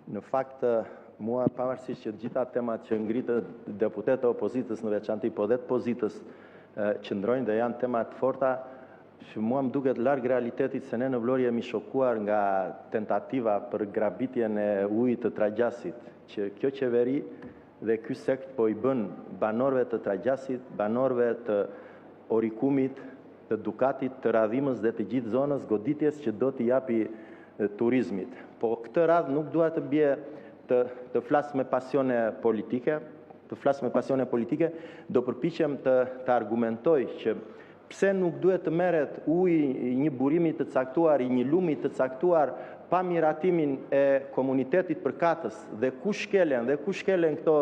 Në fakt, mua pavarësisht që gjitha temat që ngritë deputetë e opozitës në veçanti, po dhe të pozitës qëndrojnë dhe janë temat forta, që mua më duket larg realitetit se ne në Vlorë jemi shokuar nga tentativa për grabitjen e ujit të Tragjasit, që kjo qeveri dhe ky sekt po i bën banorëve të Tragjasit, banorëve të Orikumit, të Dukatit, të Radhimës dhe të gjithë zonës goditjes që do t'i japi turizmit. Po këtë radhë nuk dua të bie të flas me pasione politike, do përpiqem të argumentoj që pse nuk duhet të merret uji i një burimi të caktuar, i një lumi të caktuar pa miratimin e komunitetit përkatës dhe ku shkelen këto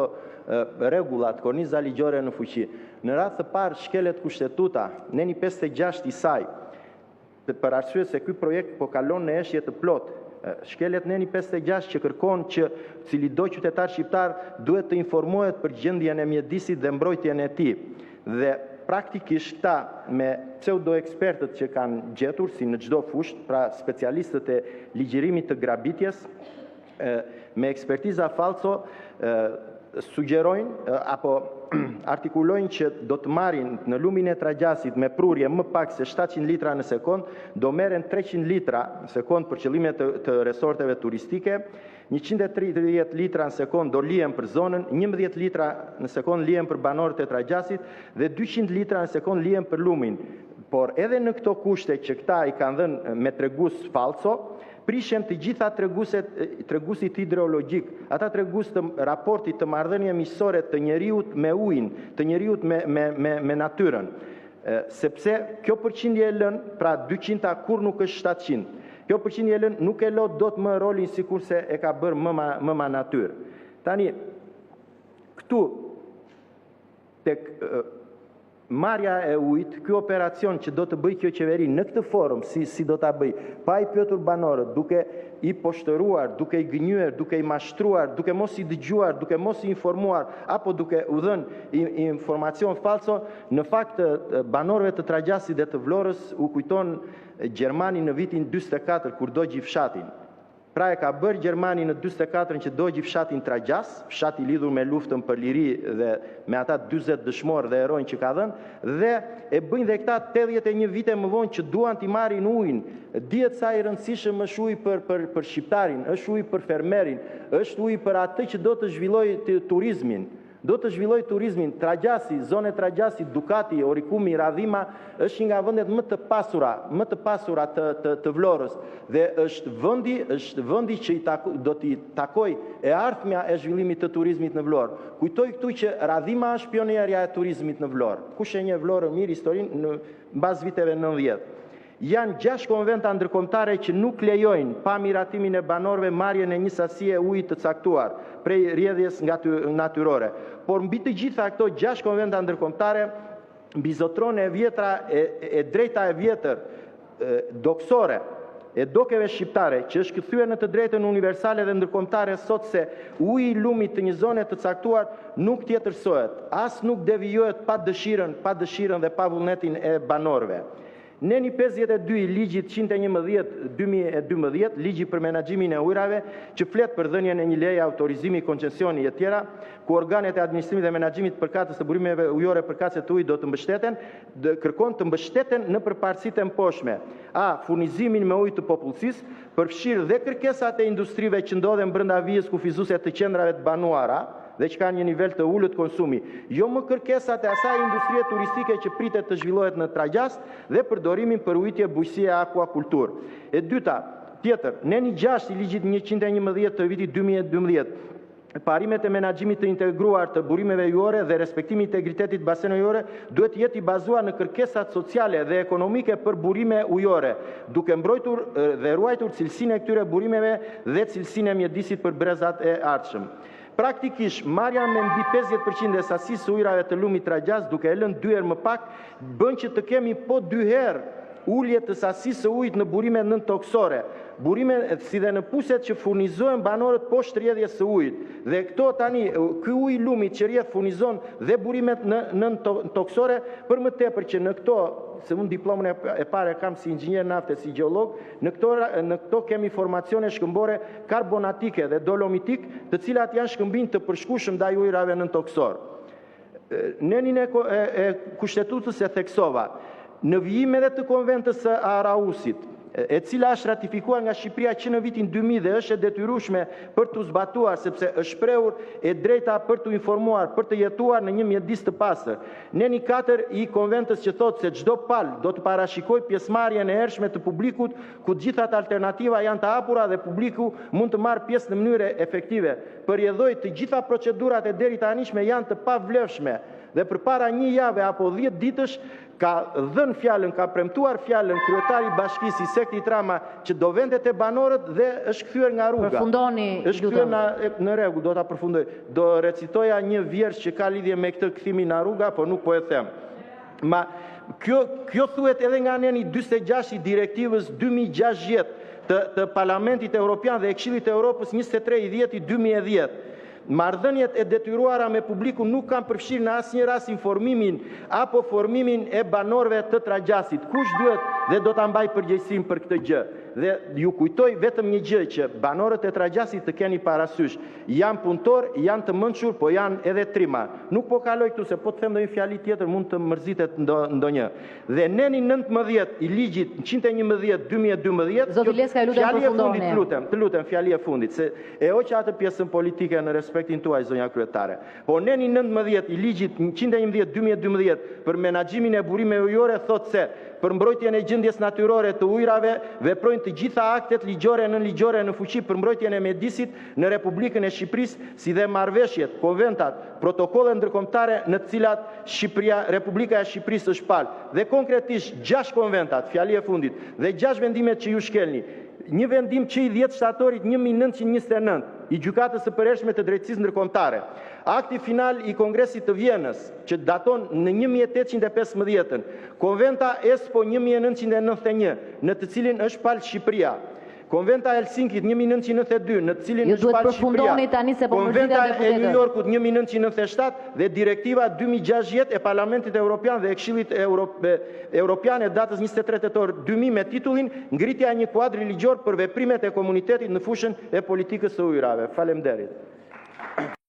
rregullat, korniza ligjore në fuqi. Në radhë të parë shkelet kushtetuta, neni 56 i saj, për arsye se ky projekt po kalon në eshje të plotë. Shkelet neni 56 që kërkon që cilido qytetar shqiptar duhet të informohet për gjendjen e mjedisit dhe mbrojtjen e tij. Dhe praktikisht ta me pseudo-ekspertët që kanë gjetur, si në çdo fushë, pra specialistët e ligjirimit të grabitjes, me ekspertiza falso, sugjerojnë apo artikulojnë që do të marrin në lumin e Tragjasit me prurje më pak se 700 litra në sekond, do merren 300 litra në sekond për qëllime të resorteve turistike, 130 litra në sekond do lihen për zonën, 11 litra në sekond lihen për banorët e Tragjasit dhe 200 litra në sekond lihen për lumin. Por edhe në këto kushte që këta i kanë dhënë me tregus falso, prishen të gjitha tregusit hidrologjik, ata tregus të raportit të marrëdhënie miqësore të njeriut me ujin, të njeriut me natyrën. Sepse kjo përqindje e lënë, pra 200 kur nuk është 700. Kjo përqindje e lënë nuk e lot dot më rolin sikurse e ka bërë më ma natyrë. Tani, këtu tek marrja e ujit, ky operacion që do të bëj kjo qeveri në këtë forum, si do ta bëj, pa i pyetur banorët, duke i poshtëruar, duke i gënjur, duke i mashtruar, duke mos i dëgjuar, duke mos i informuar, apo duke u dhënë informacion falso, në fakt banorëve të Tragjasit dhe të Vlorës u kujton Gjermani në vitin 44 kur dogji fshatin. Pra e ka bërë Gjermani në 44 që dogji fshatin Tragjas, fshati lidhur me luftën për liri dhe me ata 40 dëshmorë dhe heronj që ka dhënë, dhe e bëjnë dhe këta 81 vite më vonë që duan t'i marrin ujin. Dihet sa i rëndësishëm është uji për shqiptarin, është uji për fermerin, është uji për atë që do të zhvillojë turizmin. Tragjasi, zone Tragjasi, Dukati, Orikumi, Radhima është një nga vendet më të pasura të Vlorës dhe është vendi që do t'i takoj e ardhmja e zhvillimit të turizmit në Vlorë. Kujtoj këtu që Radhima është pionerja e turizmit në Vlorë. Kush e njeh Vlorën mirë historinë në mbas viteve 90. Janë 6 konventa ndërkombëtare që nuk lejojnë pa miratimin e banorëve marrjen e një sasie ujit të caktuar prej rrjedhjes natyrore. Por mbi të gjitha këto 6 konventa ndërkombëtare, mbi zotronë e vjetra e drejta e vjetër doksore e dokeve shqiptare, që është kthyer në të drejtën universale dhe ndërkombëtare sot se uji i lumit të një zone të caktuar nuk tjetërsohet, as nuk devijohet pa dëshirën dhe pa vullnetin e banorëve. Neni 52 i ligjit 111/2012, ligji për menaxhimin e ujrave, që flet për dhënien e një leje, autorizimi, koncesioni e tjera, ku organet e administrimit dhe menaxhimit përkatës së burimeve ujore përkatëse të ujit do të mbështeten, kërkon të mbështeten në përparësitë e mposhme. A. Furnizimin me ujë të popullsisë, përfshirë dhe kërkesat e industrive që ndodhen brenda vijës kufizuese të qendrave të banuara dhe që kanë një nivel të ulët konsumi. Jo më kërkesat e asaj industrie turistike që pritet të zhvillohet në Tragjas dhe përdorimin për ujitje, bujqësi e akuakulturë. E dyta, tjetër, neni 6 i ligjit 111 të vitit 2012, parimet e menaxhimit të integruar të burimeve ujore dhe respektimi i integritetit baseneve ujore duhet jetë i bazuar në kërkesat sociale dhe ekonomike për burime ujore, duke mbrojtur dhe ruajtur cilësinë e këtyre burimeve dhe cilësinë e mjedisit për brezat e ardhshëm. Praktikisht, marrja me mbi 50% e sasisë së ujrave të lumit Tragjas, duke e lënë 2 herë më pak, bën që të kemi po 2 herë ulje të sasisë së ujit në burimet nëntoksore, burime si dhe në puset që furnizohen banorët poshtë rrjedhjes së ujit. Dhe këto tani, ky uji i lumit që rrjedh furnizon dhe burimet nëntoksore, për më tepër që në këto se unë diplomën e parë kam si inxhinier nafte, si gjeolog, në këto kemi formacione shkëmbore karbonatike dhe dolomitik, të cilat janë shkëmbim të përshkueshëm ndaj ujrave nëntoksor. Nenin e kushtetutës e theksova, në vijim edhe të konventës së Arausit, e cila është ratifikuar nga Shqipëria që në vitin 2000 dhe është e detyrueshme për të zbatuar, sepse është shprehur e drejta për të informuar, për të jetuar në një mjedis të pastër. Neni 4 i konventës që thotë se çdo palë do të parashikojë pjesëmarrjen e hershme të publikut, ku të gjithat alternativa janë të hapura dhe publiku mund të marrë pjesë në mënyrë efektive. Përjedhoi të gjitha procedurat e deri tanishme janë të pavlefshme dhe përpara një jave apo 10 ditësh ka dhënë fjalën, ka premtuar fjalën kryetari i bashkisë i sektit Rama që do vende te banorët dhe është kthyer nga rruga. Përfundoni, është kthyer në rregull, do ta përfundoj. Do recitoja një vjersë që ka lidhje me këtë kthimin nga rruga, por nuk po e them. Ma kjo thuhet edhe nga aneni 46 i direktivës 2060 të Parlamentit Evropian dhe e Këshillit të Evropës 23/10/2010. Marrëdhëniet e detyruara me publikun nuk kanë përfshirë në asnjë rast informimin apo formimin e banorëve të tragjasit. Kush duhet dhe do ta mbaj përgjegjësinë për këtë gjë? Dhe ju kujtoj vetëm një gjë, që banorët e tragjasit të keni parasysh, janë punëtor, janë të mençur, po janë edhe trima. Nuk po kaloj këtu se po të them ndonjë fjali tjetër mund të mërzitet ndonjë. Dhe neni 19 i ligjit 111/2012, Zoti Leska, ju lutem përfundoni. Të lutem, fjali e fundit, se e hoqa atë pjesën politike në respektin tuaj, zonja kryetare. Po neni 19 i ligjit 111/2012 për menaxhimin e burimeve ujore thotë se për mbrojtjen e gjendjes natyrore të ujrave veprojnë të gjitha aktet ligjore, nënligjore në fuqi për mbrojtjen e mjedisit në Republikën e Shqipërisë, si dhe marrëveshjet, konventat, protokollet ndërkombëtare në të cilat Republika e Shqipërisë është palë. Dhe konkretisht 6 konventat, fjali e fundit, dhe 6 vendimet që ju shkelni. Një vendim që i 10 shtatorit 1929 i gjykatës së përhershme të drejtësisë ndërkombëtare. Akti final i Kongresit të Vjenës, që daton në 1815, Konventa ESPO 1991, në të cilin është palë Shqipëria. Konventa e Helsinkit 1992, në të cilin është palë Shqipëria. Konventa e New Yorkut 1997 dhe Direktiva 2060 e Parlamentit Evropian dhe e Këshillit Evropian e datës 23 tetor 2000 me titullin Ngritja e një kuadri ligjor për veprimet e komunitetit në fushën e politikës së ujrave. Faleminderit.